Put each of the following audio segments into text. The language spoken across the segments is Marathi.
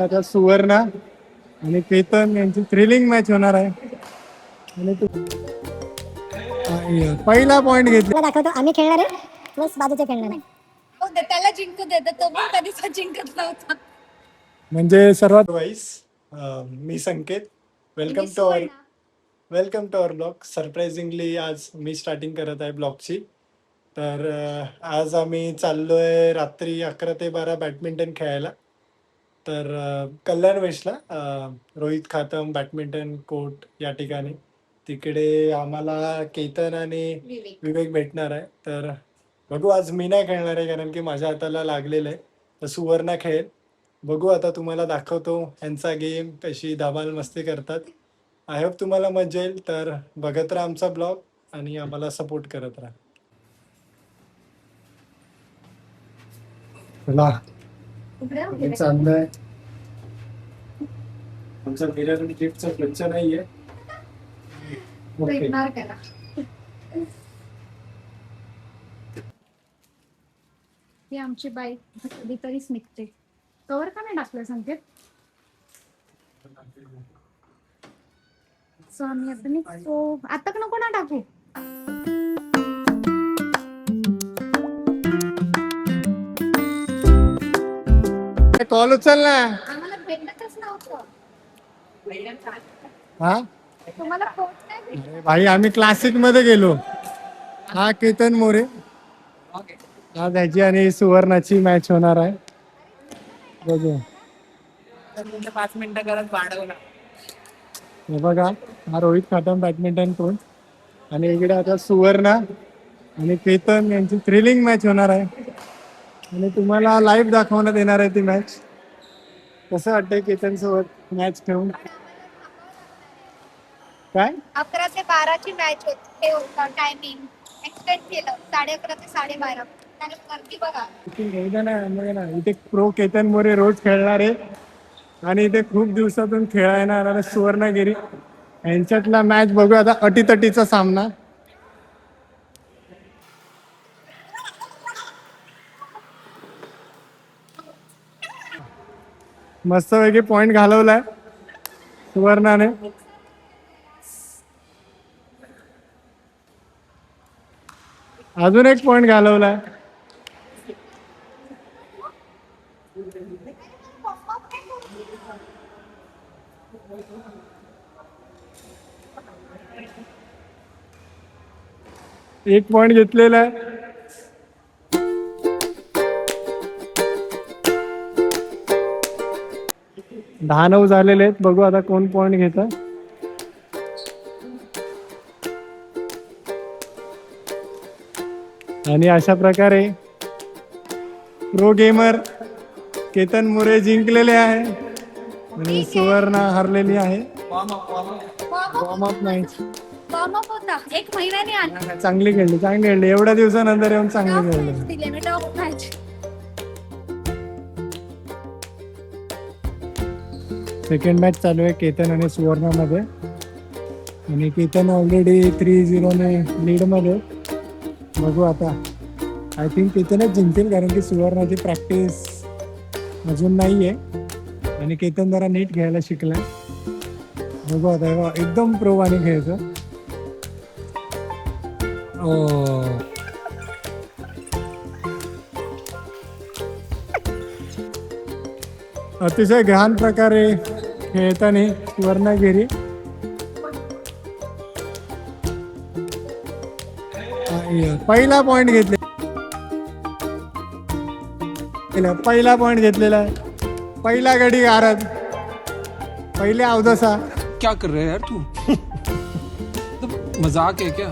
आता सुवर्णा आणि केतन यांची थ्रिलिंग मॅच होणार आहे. आणि पहिला पॉइंट घेतला दाखवतो आम्ही खेळणार आहे प्लस बाजूचे खेळणार आहे. त्याला जिंकू देत तो पण कधीच जिंकत नव्हता. म्हणजे सर्वात वाईस मी Sanket. Welcome to our blog. Surprisingly आज मी स्टार्टिंग करत आहे ब्लॉगची. तर आज आम्ही चाललोय रात्री 11 ते 12 बॅडमिंटन खेळायला. तर कल्याण वेस्टला रोहित खातम बॅडमिंटन कोर्ट या ठिकाणी तिकडे आम्हाला केतन आणि विवेक भेटणार आहे. तर बघू, आज मी नाही खेळणार आहे कारण की माझ्या हाताला लागलेलं आहे. तर सुवर्णा खेळेल. बघू आता, तुम्हाला दाखवतो यांचा गेम, कशी धमाल मस्ती करतात. आय होप तुम्हाला मजा येईल. तर बघत राहा आमचा ब्लॉग आणि आम्हाला सपोर्ट करत राहा. चला चाललंय आमचा बिर्याणी गिफ्टचा खर्च नाहीये. ओके, ही आमची बाईक कधीतरीच निघते. कवर का नाही टाकलं संकेत? सो आम्ही आता निघतो. आता का नको ना टाकू? कॉल उचल ना. आम्हाला भेटतच नव्हतं. हा तुम्हाला फोन नाही भेटत. अरे भाई, आम्ही क्लासिक मध्ये गेलो. हा केतन मोरे. आज ह्याची आणि सुवर्णाची मॅच होणार आहे. बघू. 5 मिनिटं करत वाढवला. हे बघा, हा रोहित खातम बॅडमिंटन कोण आणि इकडे आता सुवर्णा आणि केतन यांची थ्रिलिंग मॅच होणार आहे. आणि तुम्हाला लाईव्ह दाखवण्यात येणार आहे ती मॅच. कसं वाटतंय केतन सोबत मॅच खेळून? काय 11 ते 12 ची मॅच होती. हे होतं टायमिंग एक्सटेंड केलं 11:30 ते 12:30. त्याला गर्दी बघा. इथे प्रो केतन मोरे रोज खेळणार आहे आणि इथे खूप दिवसातून खेळायला येणार सुवर्णगिरी यांच्यातला मॅच बघू आता. अटीतटीचा सामना. मस्तपैकी पॉइंट घालवलाय सुवर्णाने. अजून एक पॉइंट घालवलाय. एक पॉइंट घेतलेला आहे. 10-9 झालेले आहेत. बघू आता कोण पॉइंट घेत. आणि अशा प्रकारे प्रो गेमर केतन मोरे जिंकलेले आहे आणि सुवर्णा हरलेली आहे. Warm up match warm up होता 1 महिन्याने आला. चांगली खेळली. एवढ्या दिवसानंतर येऊन चांगली खेळली. दिले मी टॉप मॅच. सेकंड मॅच चालू आहे केतन आणि सुवर्णामध्ये आणि केतन ऑलरेडी 3-0 ने लीड मध्ये. बघू आता, आय थिंक केतनच जिंकेल कारण की सुवर्णाची प्रॅक्टिस अजून नाहीये आणि केतन जरा नीट खेळायला शिकलाय. बघू आता, एकदम प्रो आणि खेळतो. अतिशय घाण प्रकारे खेळताना सुवर्णगिरी. पहिला पॉइंट घेतलेला आहे. पहिला गडी आरत. पहिले अवदसा. क्या कर रहे हैं यार तू? मजाक है क्या?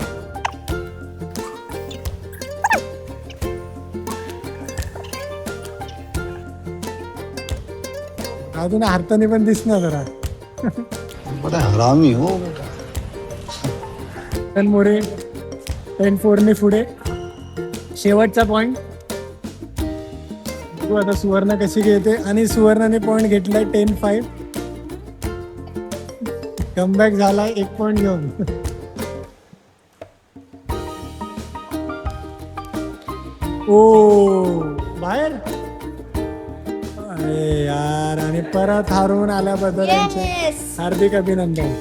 अजून हारताना पण दिसणार जरा. बड़ा हरामी हो. मोरे 10-4 ने पुढे. शेवटचा पॉइंट. बघू आता सुवर्ण कशी घेते आणि सुवर्णाने पॉइंट घेतलाय 10-5. कमबॅक झालाय 1 पॉइंट घेऊन. ओ बाहेर अरे यार, आणि परत हारून आल्याबद्दल यांचे येस हार्दिक अभिनंदन.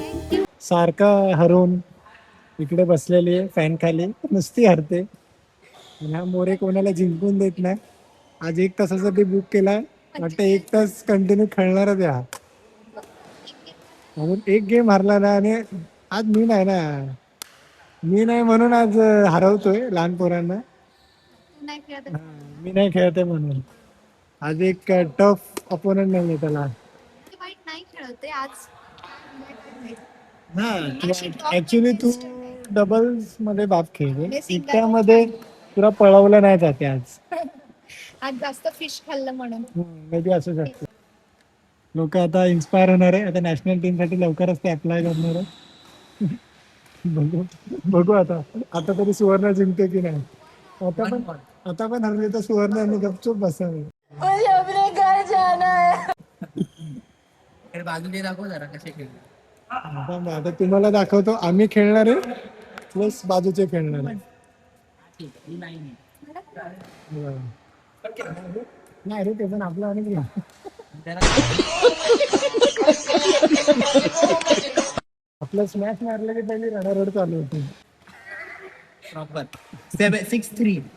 सारखं हरून इकडे बसलेली आहे फॅन खाली, नुसती हरते. आणि हा मोरे कोणाला जिंकून देत नाही. आज 1 तासासाठी बुक केलाय, वाटतं 1 तास कंटिन्यू खेळणारच आहे हा. म्हणून एक गेम हरला ना, आणि आज मी नाही ना, मी नाही म्हणून आज हरवतोय लहान पोरांना. नाही खेळत हा, मी नाही खेळत आहे म्हणून. आज एक टफ अपोनंट नाही त्याला. ती वाईट नाही खेळते आज. हा, ऍक्च्युली तू डबल्स मध्ये बाप खेळले, मी single एकट्यामध्ये तुला पळवलं नाही जाते आज. आज जास्त फिश खाल्लं म्हणून. मे बी असू शकते. लोक आता इन्स्पायर होणार आहे, आता नॅशनल टीम साठी लवकरच ते अप्लाय करणार आहे. बघू बघू आता आता तरी सुवर्ण जिंकते की नाही. आता पण हरली तर सुवर्ण आणि गपचूप बसावे. बाजूने दाखव जरा कसे खेळले. आता तुम्हाला दाखवतो, आम्ही खेळणार आहे प्लस बाजूचे खेळणार आहे. नाही रे, ते पण आपलं आणि गेलं. आपलं स्मॅश मारलं की पहिली रडारड चालू होती. प्रॉपर 6-3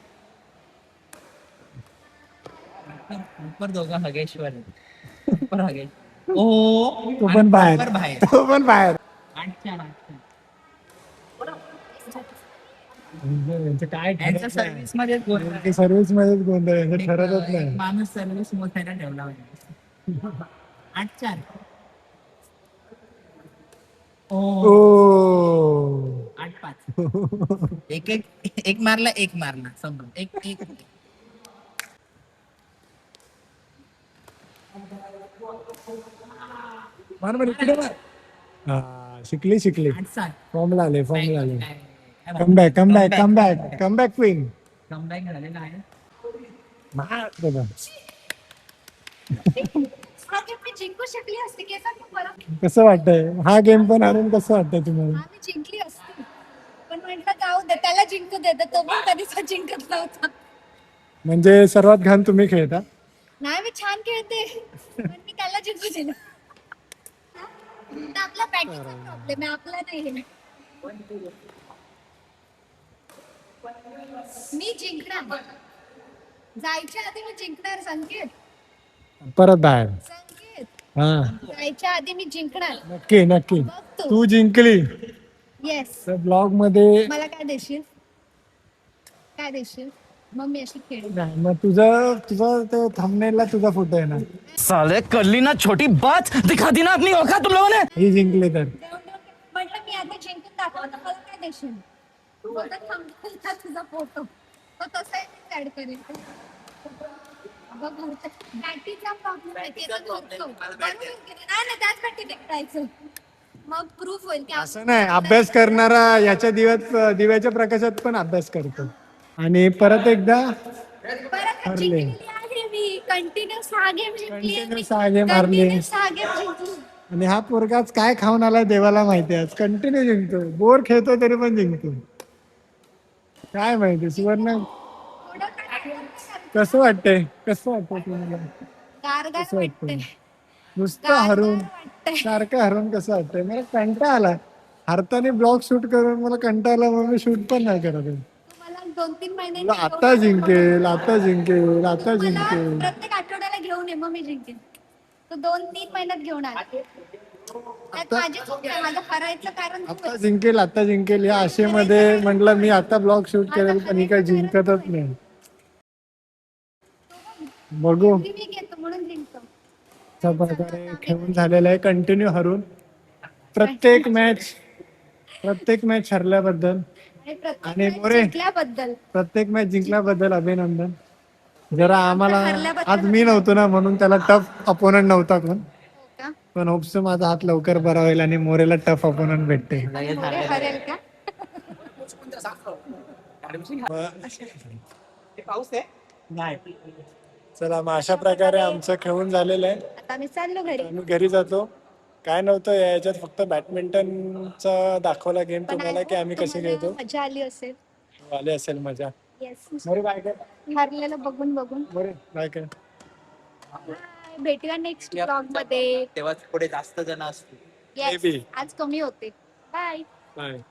ऊपर दोघा हगेश्वर ऊपर हगेश. ओ तो पण बाहेर, बाहेर तो पण बाहेर. 8-4 यांचं काय यांच्या सर्व्हिस मध्ये सर्व्हिस मध्येच गोंधळ, यांचं ठरतच नाही. माणूस सर्व्हिस मोठायला ठेवला म्हणजे 8-4. ओ 8-5 एक मारला समजा एक मार मार इकडे मार. हा, शिकली 8-7 फॉर्मला आले कमबॅक क्वीन. कमबॅक झालेला आहे. मार बाबा. हा गेम मी जिंकू शकली असते की याचा खूप फरक. कसं वाटतंय हा गेम पण हारून, कसं वाटतंय तुम्हाला? हा मी जिंकली असते, पण म्हटलं जाऊ दे, त्याला जिंकू दे, तर तो पण कधीच जिंकत नव्हता. म्हणजे सर्वात घाण तुम्ही खेळता. नाही मी छान खेळते, पण मी त्याला जिंकू दिलं. तर आपला बॅटिंगचा प्रॉब्लेम आहे, आपला नाही. मी जिंकणार, जायच्या आधी मी जिंकणार. संकेत परत बाहेर. हा, जायच्या आधी मी जिंकणार. नक्की बघ तू जिंकली येस. तर ब्लॉग मध्ये मला काय देशील मग मी अशी खेळेन. नाही, मग तुझं ते थंबनेलला तुझा फोटो आहे ना. साले कर ली ना छोटी बात, दिखा दी ना अपनी औकात तुम लोगों ने. ही जिंकले तर म्हटलं मी आता जिंकून दाखवतो, मला काय देशील? तुझा फोटो तो तसा ऍड करेल. बॅटीचा प्रॉब्लेम आहे, त्याचा धरतो. नाही त्याचसाठी देखायचं, मग प्रूफ होईल की असं नाही. अभ्यास करणारा याच्या दिव्याच्या प्रकाशात पण अभ्यास करतो. आणि परत एकदा परत हरले. जिंकलेली आहे मी. कंटिन्यू 6 गेम जिंकली. Continue 6 game हरले. 6 गेम जिंकली. आणि हा पोरगाच काय खाऊन आला देवाला माहिती. आज कंटिन्यू जिंकतो, बोर खेळतो तरी पण जिंकतो. काय माहिती सुवर्ण. थोडं काय कसं वाटतंय तुम्हाला? गारगार कसं वाटतंय. वाटतंय नुसतं हरून, वाटतंय. सारखं हरून कसं वाटतंय? मला कंटाळा आला हरताना. ब्लॉग शूट करून मला कंटाळा आला, मग मी शूट पण नाही करत आहे. मला 2-3 महिने मला आता जिंकेल. मला प्रत्येक आठवड्याला घेऊन ये, मग मी जिंकेन. तो 2-3 महिन्यात घेऊन आला. त्यात माझी चूक आहे, माझं हरायचं कारण तू आहेस. आता जिंकेल या आशेमध्ये म्हटलं मी आता ब्लॉग शूट करेल, पण ही काही जिंकतच नाही. बघू. मी घेतो म्हणून जिंकतो. अशा प्रकारे खेळून झालेलं आहे, कंटिन्यू हरून. प्रत्येक मॅच हरल्याबद्दल आणि मोरे जिंकल्याबद्दल प्रत्येक मॅच जिंकल्याबद्दल अभिनंदन. जरा आम्हाला हरल्याबद्दल आज मी नव्हतो ना, म्हणून त्याला टफ अपोनंट नव्हता कोण. का? पण होप्स माझा हात लवकर बरा होईल आणि मोरेला टफ अपोनंट भेटते. मोरे हरेल का? पाऊस आहे नाही. चला मग अशा प्रकारे आमचं खेळून झालेलं आहे. आता मी चाललो घरी. आम्ही घरी जातो. काय नव्हतं याच्यात, फक्त बॅडमिंटनचा दाखवला गेम तुम्हाला की आम्ही कसे खेळतो. मजा आली असेल. आले असेल मजा. येस. मोरे बाय कर. हरलेलं बघून मोरे बाय कर. भेटूया नेक्स्ट ब्लॉग मध्ये. तेव्हा पुढे जास्त जण असतील. Yes, Maybe. आज कमी होते. बाय. बाय.